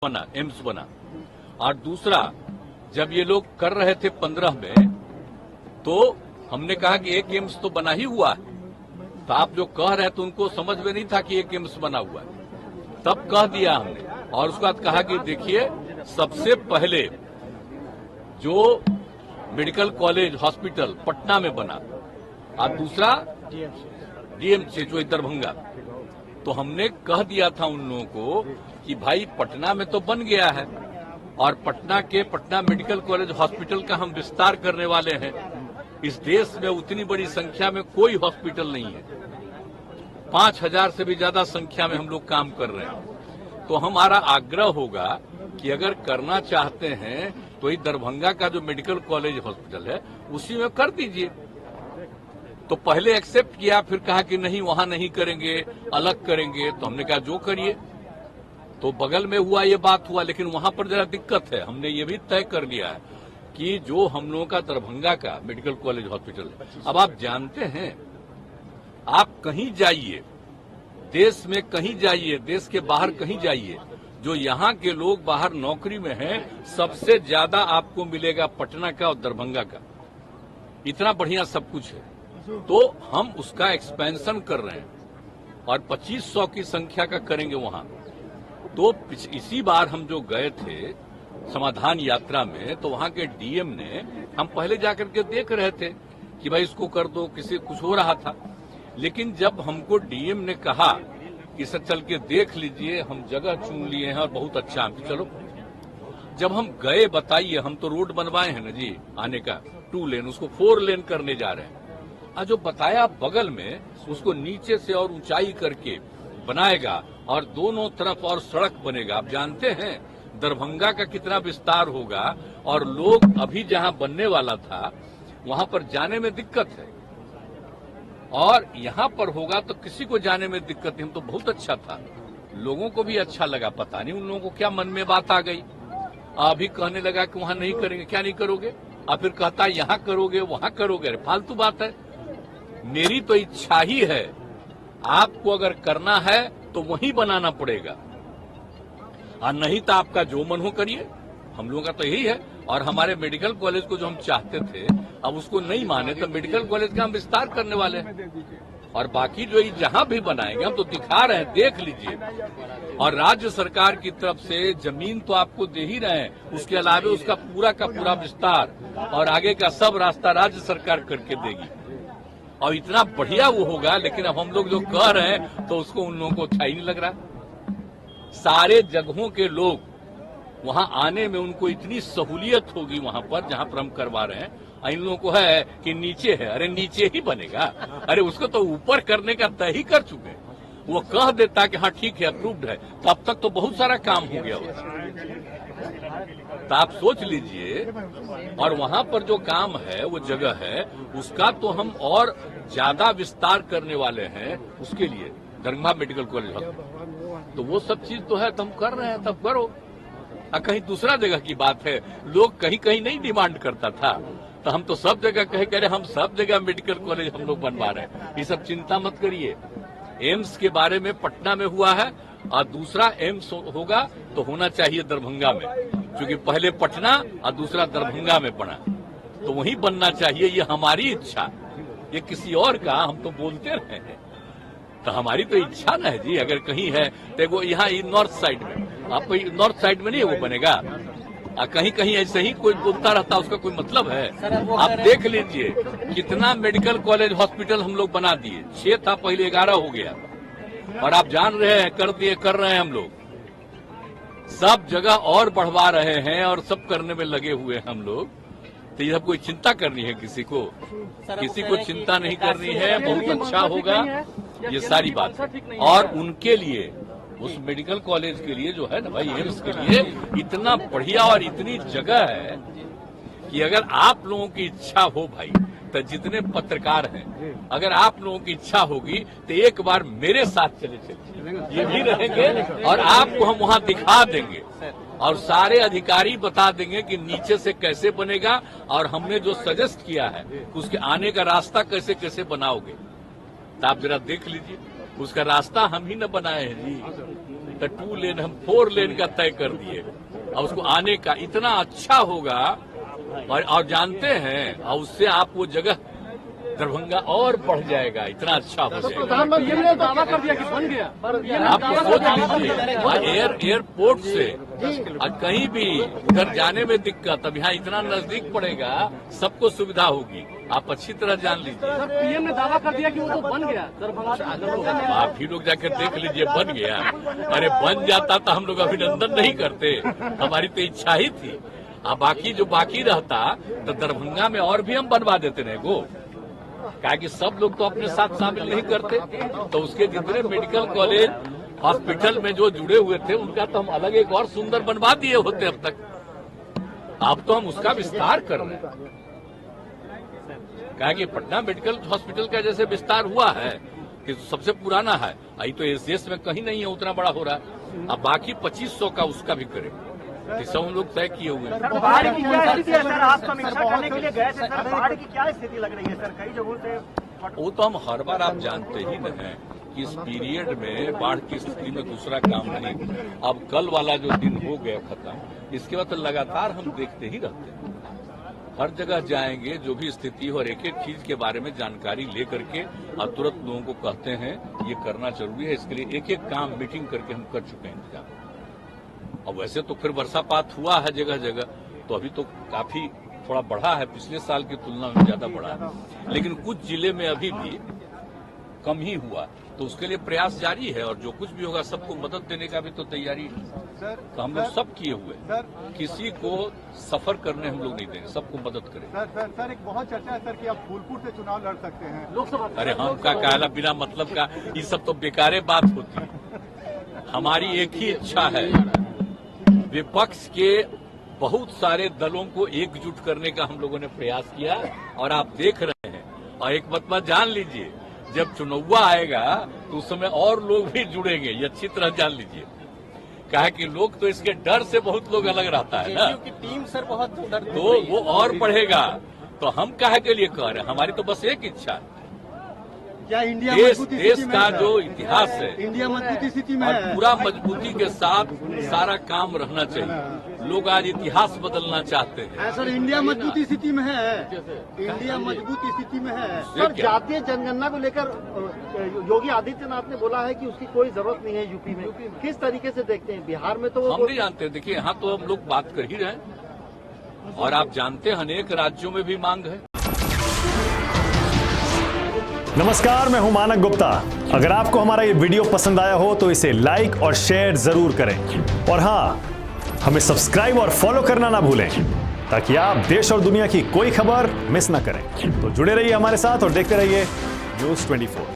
बना, एम्स बना। और दूसरा, जब ये लोग कर रहे थे 15 में, तो हमने कहा कि एक एम्स तो बना ही हुआ है। तो आप जो कह रहे थे उनको समझ में नहीं था कि एक एम्स बना हुआ है, तब कह दिया हमने। और उसके बाद कहा कि देखिए, सबसे पहले जो मेडिकल कॉलेज हॉस्पिटल पटना में बना और दूसरा डीएमसी जो दरभंगा, तो हमने कह दिया था उन लोगों को कि भाई पटना में तो बन गया है और पटना मेडिकल कॉलेज हॉस्पिटल का हम विस्तार करने वाले हैं। इस देश में उतनी बड़ी संख्या में कोई हॉस्पिटल नहीं है, 5000 से भी ज्यादा संख्या में हम लोग काम कर रहे हैं। तो हमारा आग्रह होगा कि अगर करना चाहते हैं तो ये दरभंगा का जो मेडिकल कॉलेज हॉस्पिटल है उसी में कर दीजिए। तो पहले एक्सेप्ट किया, फिर कहा कि नहीं वहां नहीं करेंगे, अलग करेंगे। तो हमने कहा जो करिए। तो बगल में हुआ ये बात हुआ, लेकिन वहां पर जरा दिक्कत है। हमने ये भी तय कर लिया है कि जो हम लोगों का दरभंगा का मेडिकल कॉलेज हॉस्पिटल है, अब आप जानते हैं, आप कहीं जाइए, देश में कहीं जाइए, देश के बाहर कहीं जाइए, जो यहाँ के लोग बाहर नौकरी में हैं, सबसे ज्यादा आपको मिलेगा पटना का और दरभंगा का। इतना बढ़िया सब कुछ है। तो हम उसका एक्सपेंशन कर रहे हैं और 2500 की संख्या का करेंगे वहां। तो इसी बार हम जो गए थे समाधान यात्रा में, तो वहां के डीएम ने, हम पहले जाकर के देख रहे थे कि भाई इसको कर दो, किसी कुछ हो रहा था। लेकिन जब हमको डीएम ने कहा कि सर चल के देख लीजिए, हम जगह चुन लिए हैं और बहुत अच्छा है, चलो। जब हम गए, बताइए, हम तो रोड बनवाए हैं ना जी आने का, 2 लेन, उसको 4 लेन करने जा रहे हैं। जो बताया बगल में, उसको नीचे से और ऊंचाई करके बनाएगा और दोनों तरफ और सड़क बनेगा। आप जानते हैं दरभंगा का कितना विस्तार होगा, और लोग अभी जहां बनने वाला था वहां पर जाने में दिक्कत है, और यहां पर होगा तो किसी को जाने में दिक्कत नहीं। हम तो बहुत अच्छा था, लोगों को भी अच्छा लगा। पता नहीं उन लोगों को क्या मन में बात आ गई, अभी कहने लगा कि वहां नहीं करेंगे। क्या नहीं करोगे? और फिर कहता यहां करोगे, वहां करोगे। फालतू बात है। मेरी तो इच्छा ही है, आपको अगर करना है तो वहीं बनाना पड़ेगा, और नहीं तो आपका जो मन हो करिए। हम लोगों का तो यही है। और हमारे मेडिकल कॉलेज को जो हम चाहते थे, अब उसको नहीं माने तो मेडिकल कॉलेज का हम विस्तार करने वाले हैं। और बाकी जो जहां भी बनाएंगे हम तो दिखा रहे हैं, देख लीजिए। और राज्य सरकार की तरफ से जमीन तो आपको दे ही रहे हैं, उसके अलावा उसका पूरा का पूरा विस्तार और आगे का सब रास्ता राज्य सरकार करके देगी, और इतना बढ़िया वो होगा। लेकिन अब हम लोग जो कह रहे हैं तो उसको उन लोगों को अच्छा ही नहीं लग रहा। सारे जगहों के लोग वहां आने में उनको इतनी सहूलियत होगी वहां पर जहां पर हम करवा रहे हैं। इन लोगों को है कि नीचे है, अरे नीचे ही बनेगा, अरे उसको तो ऊपर करने का तय ही कर चुके हैं। वो कह देता कि हाँ ठीक है, अप्रूव्ड है, तो अब तक तो बहुत सारा काम हो गया होता। तो आप सोच लीजिए, और वहां पर जो काम है, वो जगह है, उसका तो हम और ज्यादा विस्तार करने वाले हैं। उसके लिए दरभंगा मेडिकल कॉलेज हॉस्पिटल, तो वो सब चीज तो है, तो हम कर रहे हैं, तब करो। कहीं दूसरा जगह की बात है, लोग कहीं कहीं नहीं डिमांड करता था, तो हम तो सब जगह कह रहे, हम सब जगह मेडिकल कॉलेज हम लोग बनवा रहे हैं। ये सब चिंता मत करिए। एम्स के बारे में पटना में हुआ है, और दूसरा एम्स होगा तो होना चाहिए दरभंगा में, क्योंकि पहले पटना और दूसरा दरभंगा में पड़ा, तो वहीं बनना चाहिए। ये हमारी इच्छा, ये किसी और का हम तो बोलते रहे हैं, तो हमारी तो इच्छा ना है जी। अगर कहीं है तो यहाँ नॉर्थ साइड में, आपको नॉर्थ साइड में नहीं वो बनेगा, कहीं कहीं ऐसे ही कोई बोलता रहता, उसका कोई मतलब है? आप देख लीजिए कितना मेडिकल कॉलेज हॉस्पिटल हम लोग बना दिए। 6 था पहले, 11 हो गया, और आप जान रहे हैं कर रहे हैं हम लोग, सब जगह और बढ़वा रहे हैं और सब करने में लगे हुए हैं हम लोग। तो ये सब कोई चिंता करनी है किसी को चिंता नहीं करनी है। बहुत अच्छा होगा ये सारी बात है। और उनके लिए, उस मेडिकल कॉलेज के लिए जो है ना भाई, एम्स के लिए इतना बढ़िया और इतनी जगह है कि अगर आप लोगों की इच्छा हो भाई, तो जितने पत्रकार हैं, अगर आप लोगों की इच्छा होगी तो एक बार मेरे साथ चले ये भी रहेंगे, और आपको हम वहां दिखा देंगे, और सारे अधिकारी बता देंगे कि नीचे से कैसे बनेगा, और हमने जो सजेस्ट किया है उसके आने का रास्ता कैसे कैसे बनाओगे। तो आप जरा देख लीजिए, उसका रास्ता हम ही न बनाए हैं जी। तो 2 लेन हम 4 लेन का तय कर दिए। और उसको आने का इतना अच्छा होगा और जानते हैं, और उससे आप वो जगह दरभंगा और बढ़ जाएगा, इतना अच्छा हो जाएगा। प्रधानमंत्री ने दावा कर दिया कि बन गया। आप सोच लीजिए, एयरपोर्ट से कहीं भी इधर जाने में दिक्कत, अब यहाँ इतना नजदीक पड़ेगा, सबको सुविधा होगी। आप अच्छी तरह जान लीजिए। सर, पीएम ने दावा कर दिया कि वो तो बन गया दरभंगा। आप भी लोग जाकर देख लीजिए, बन गया। अरे बन जाता तो हम लोग अभिनंदन नहीं करते, हमारी तो इच्छा ही थी। अब बाकी जो बाकी रहता तो दरभंगा में और भी हम बनवा देते रहे गो, क्या कि सब लोग तो अपने साथ शामिल नहीं करते। तो उसके जितने मेडिकल कॉलेज हॉस्पिटल में जो जुड़े हुए थे उनका तो हम अलग एक और सुंदर बनवा दिए होते अब तक। अब तो हम उसका विस्तार कर रहे हैं, क्या कि पटना मेडिकल हॉस्पिटल का जैसे विस्तार हुआ है कि सबसे पुराना है, अभी तो एसएस में कहीं नहीं है उतना बड़ा हो रहा है। अब बाकी 2500 का उसका भी करेंगे, सब हम लोग तय किए हुए हैं। बाढ़ की क्या स्थिति है सर? आप समीक्षा करने के लिए गए थे सर, बाढ़ की क्या स्थिति लग रही है सर? कई जगहों से वो तो हम हर बार आप जानते ही न हैं कि इस पीरियड में बाढ़ की स्थिति में दूसरा काम नहीं। अब कल वाला जो दिन हो गया खत्म, इसके बाद तो लगातार हम देखते ही रहते हैं, हर जगह जाएंगे, जो भी स्थिति और एक एक चीज के बारे में जानकारी लेकर के और तुरंत लोगों को कहते हैं ये करना जरूरी है। इसके लिए एक एक काम मीटिंग करके हम कर चुके हैं इंतजाम। और वैसे तो फिर वर्षापात हुआ है जगह जगह, तो अभी तो काफी थोड़ा बढ़ा है, पिछले साल की तुलना में ज्यादा बढ़ा है, लेकिन कुछ जिले में अभी भी कम ही हुआ। तो उसके लिए प्रयास जारी है और जो कुछ भी होगा सबको मदद देने का भी तो तैयारी है। तो हम लोग सब किए हुए, किसी को सफर करने हम लोग नहीं देंगे, सबको मदद करेंगे। सर एक बहुत चर्चा है सर कि आप फूलपुर से चुनाव लड़ सकते हैं लोकसभा। अरे हम का कहला बिना मतलब का, ये सब तो बेकारे बात होती है। हमारी एक ही इच्छा है, विपक्ष के बहुत सारे दलों को एकजुट करने का हम लोगों ने प्रयास किया और आप देख रहे हैं। और एक बात जान लीजिए, जब चुनाव आएगा तो उस समय और लोग भी जुड़ेंगे, ये अच्छी तरह जान लीजिए। कहा कि लोग तो इसके डर से बहुत लोग अलग रहता है ना, टीम सर बहुत डर, तो वो और बढ़ेगा। तो हम काहे के लिए कह रहे हैं, हमारी तो बस एक इच्छा है, क्या इंडिया देश का जो इतिहास है इंडिया मजबूती स्थिति में और है? पूरा मजबूती के साथ सारा काम रहना चाहिए। लोग आज इतिहास बदलना चाहते हैं। सर इंडिया मजबूती स्थिति में है, इंडिया मजबूती स्थिति में है। सर, जातीय जनगणना को लेकर योगी आदित्यनाथ ने बोला है कि उसकी कोई जरूरत नहीं है यूपी में। किस तरीके से देखते हैं? बिहार में तो हम नहीं जानते, देखिए यहाँ तो हम लोग बात कर ही रहे हैं और आप जानते हैं अनेक राज्यों में भी मांग है। नमस्कार, मैं हूं मानक गुप्ता। अगर आपको हमारा ये वीडियो पसंद आया हो तो इसे लाइक और शेयर जरूर करें और हां, हमें सब्सक्राइब और फॉलो करना ना भूलें ताकि आप देश और दुनिया की कोई खबर मिस ना करें। तो जुड़े रहिए हमारे साथ और देखते रहिए न्यूज़ 24।